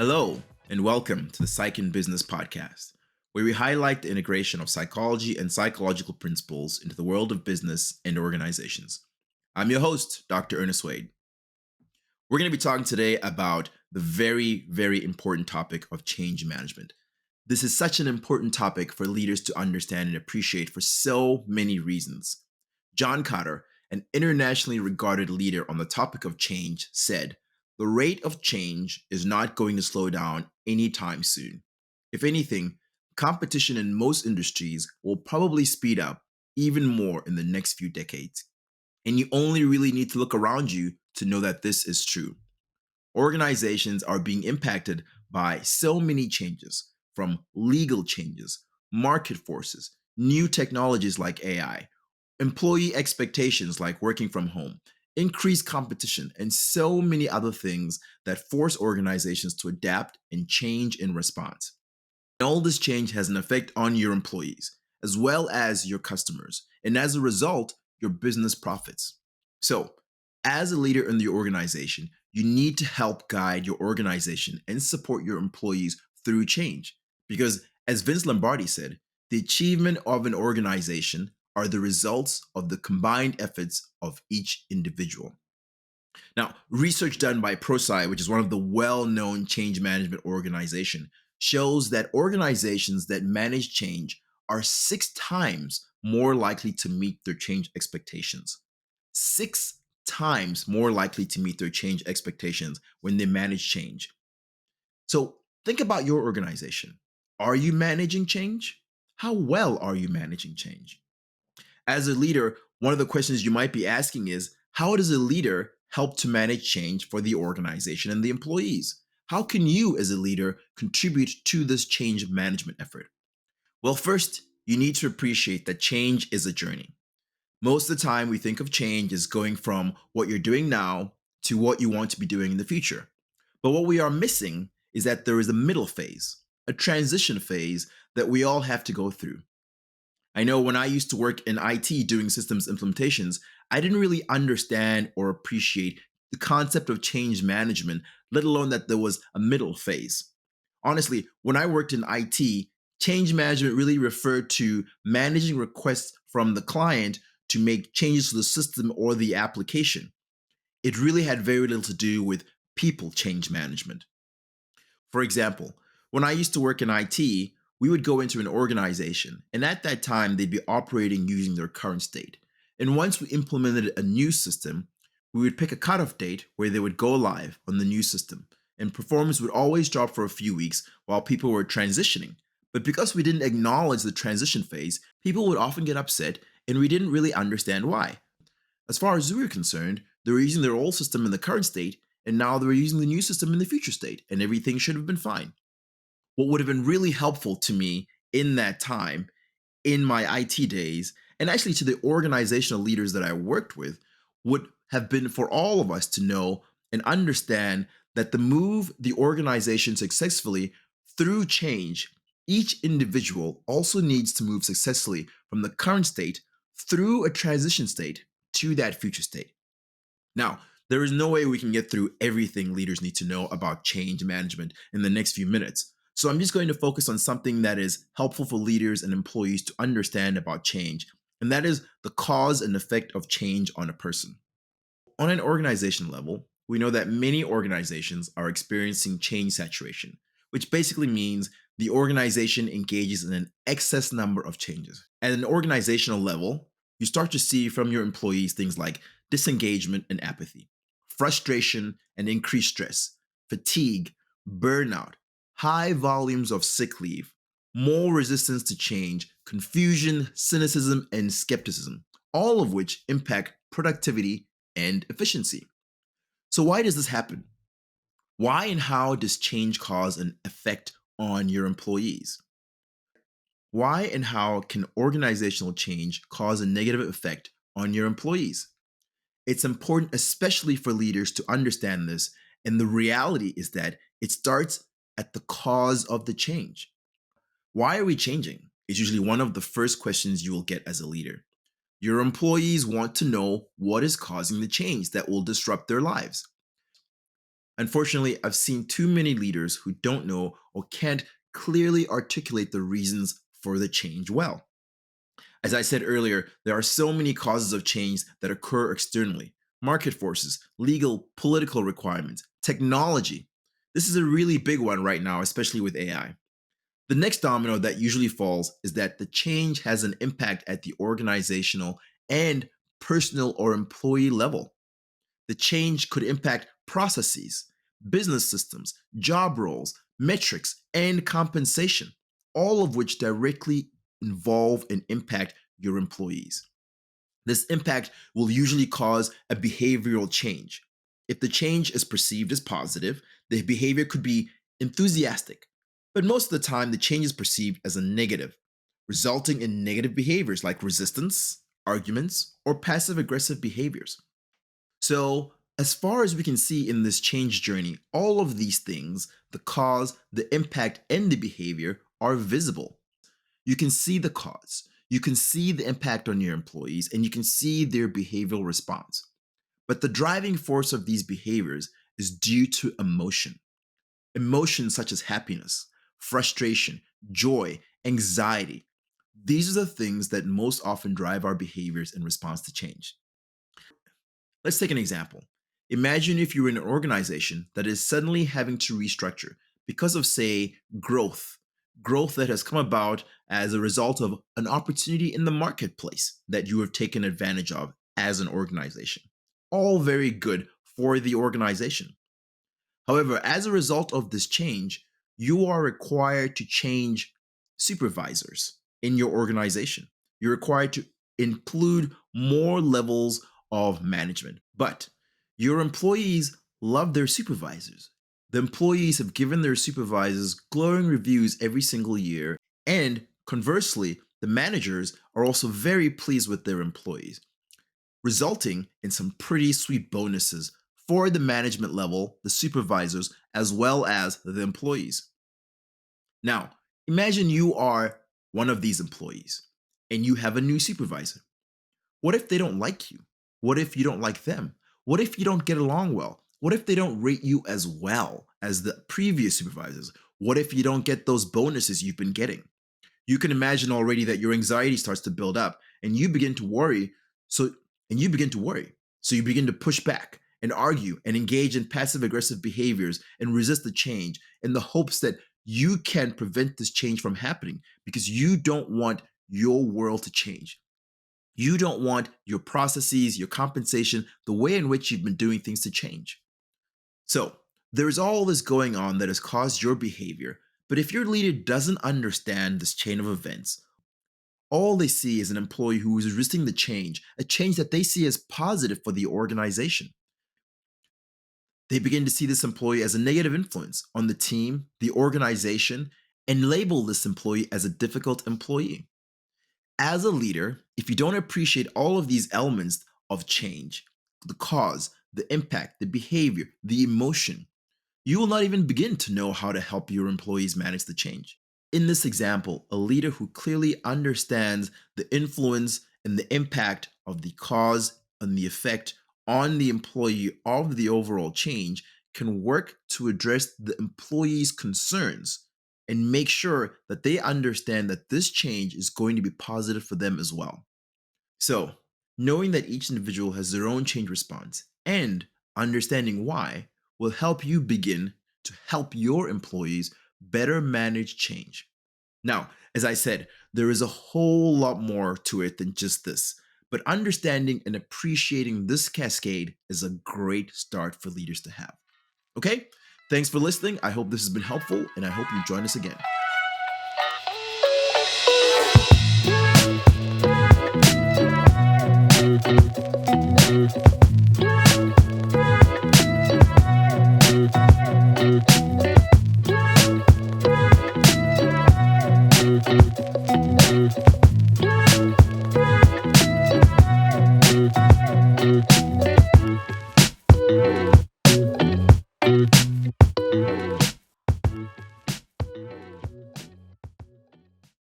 Hello, and welcome to the Psych and Business Podcast, where we highlight the integration of psychology and psychological principles into the world of business and organizations. I'm your host, Dr. Ernest Wayde. We're going to be talking today about the very, very important topic of change management. This is such an important topic for leaders to understand and appreciate for so many reasons. John Kotter, an internationally regarded leader on the topic of change, said, "The rate of change is not going to slow down anytime soon. If anything, competition in most industries will probably speed up even more in the next few decades. And you only really need to look around you to know that this is true. Organizations are being impacted by so many changes, from legal changes, market forces, new technologies like AI, employee expectations like working from home, increased competition, and so many other things that force organizations to adapt and change in response. And all this change has an effect on your employees, as well as your customers, and as a result, your business profits. So, as a leader in the organization, you need to help guide your organization and support your employees through change. Because, as Vince Lombardi said, the achievement of an organization are the results of the combined efforts of each individual. Now, research done by Prosci, which is one of the well-known change management organizations, shows that organizations that manage change are 6 times more likely to meet their change expectations. 6 times more likely to meet their change expectations when they manage change. So think about your organization. Are you managing change? How well are you managing change? As a leader, one of the questions you might be asking is, how does a leader help to manage change for the organization and the employees? How can you, as a leader, contribute to this change management effort? Well, first, you need to appreciate that change is a journey. Most of the time, we think of change as going from what you're doing now to what you want to be doing in the future. But what we are missing is that there is a middle phase, a transition phase that we all have to go through. I know when I used to work in IT doing systems implementations, I didn't really understand or appreciate the concept of change management, let alone that there was a middle phase. Honestly, when I worked in IT, change management really referred to managing requests from the client to make changes to the system or the application. It really had very little to do with people change management. For example, when I used to work in IT, we would go into an organization, and at that time, they'd be operating using their current state. And once we implemented a new system, we would pick a cutoff date where they would go live on the new system, and performance would always drop for a few weeks while people were transitioning. But because we didn't acknowledge the transition phase, people would often get upset, and we didn't really understand why. As far as we were concerned, they were using their old system in the current state, and now they were using the new system in the future state, and everything should have been fine. What would have been really helpful to me in that time, in my IT days, and actually to the organizational leaders that I worked with, would have been for all of us to know and understand that to move the organization successfully through change, each individual also needs to move successfully from the current state through a transition state to that future state. Now, there is no way we can get through everything leaders need to know about change management in the next few minutes. So I'm just going to focus on something that is helpful for leaders and employees to understand about change, and that is the cause and effect of change on a person. On an organization level, we know that many organizations are experiencing change saturation, which basically means the organization engages in an excess number of changes. At an organizational level, you start to see from your employees things like disengagement and apathy, frustration and increased stress, fatigue, burnout, high volumes of sick leave, more resistance to change, confusion, cynicism, and skepticism, all of which impact productivity and efficiency. So, why does this happen? Why and how does change cause an effect on your employees? Why and how can organizational change cause a negative effect on your employees? It's important, especially for leaders, to understand this. And the reality is that it starts at the cause of the change. Why are we changing? Is usually one of the first questions you will get as a leader. Your employees want to know what is causing the change that will disrupt their lives. Unfortunately, I've seen too many leaders who don't know or can't clearly articulate the reasons for the change well. As I said earlier, there are so many causes of change that occur externally: market forces, legal, political requirements, technology. This is a really big one right now, especially with AI. The next domino that usually falls is that the change has an impact at the organizational and personal or employee level. The change could impact processes, business systems, job roles, metrics, and compensation, all of which directly involve and impact your employees. This impact will usually cause a behavioral change. If the change is perceived as positive, the behavior could be enthusiastic. But most of the time, the change is perceived as a negative, resulting in negative behaviors like resistance, arguments, or passive aggressive behaviors. So, as far as we can see in this change journey, all of these things, the cause, the impact, and the behavior, are visible. You can see the cause, you can see the impact on your employees, and you can see their behavioral response. But the driving force of these behaviors is due to emotion. Emotions such as happiness, frustration, joy, anxiety. These are the things that most often drive our behaviors in response to change. Let's take an example. Imagine if you're in an organization that is suddenly having to restructure because of, say, growth that has come about as a result of an opportunity in the marketplace that you have taken advantage of as an organization. All very good for the organization. However, as a result of this change, you are required to change supervisors in your organization. You're required to include more levels of management. But your employees love their supervisors. The employees have given their supervisors glowing reviews every single year. And conversely, the managers are also very pleased with their employees, resulting in some pretty sweet bonuses for the management level, the supervisors, as well as the employees. Now, imagine you are one of these employees and you have a new supervisor. What if they don't like you? What if you don't like them? What if you don't get along well? What if they don't rate you as well as the previous supervisors? What if you don't get those bonuses you've been getting? You can imagine already that your anxiety starts to build up and you begin to worry. So, and you begin to worry. So you begin to push back and argue and engage in passive aggressive behaviors and resist the change in the hopes that you can prevent this change from happening because you don't want your world to change. You don't want your processes, your compensation, the way in which you've been doing things to change. So, there's all this going on that has caused your behavior, but if your leader doesn't understand this chain of events, all they see is an employee who is resisting the change, a change that they see as positive for the organization. They begin to see this employee as a negative influence on the team, the organization, and label this employee as a difficult employee. As a leader, if you don't appreciate all of these elements of change, the cause, the impact, the behavior, the emotion, you will not even begin to know how to help your employees manage the change. In this example, a leader who clearly understands the influence and the impact of the cause and the effect on the employee of the overall change can work to address the employee's concerns and make sure that they understand that this change is going to be positive for them as well. So, knowing that each individual has their own change response and understanding why will help you begin to help your employees better manage change. Now, as I said, there is a whole lot more to it than just this, but understanding and appreciating this cascade is a great start for leaders to have. Okay? Thanks for listening. I hope this has been helpful, and I hope you join us again.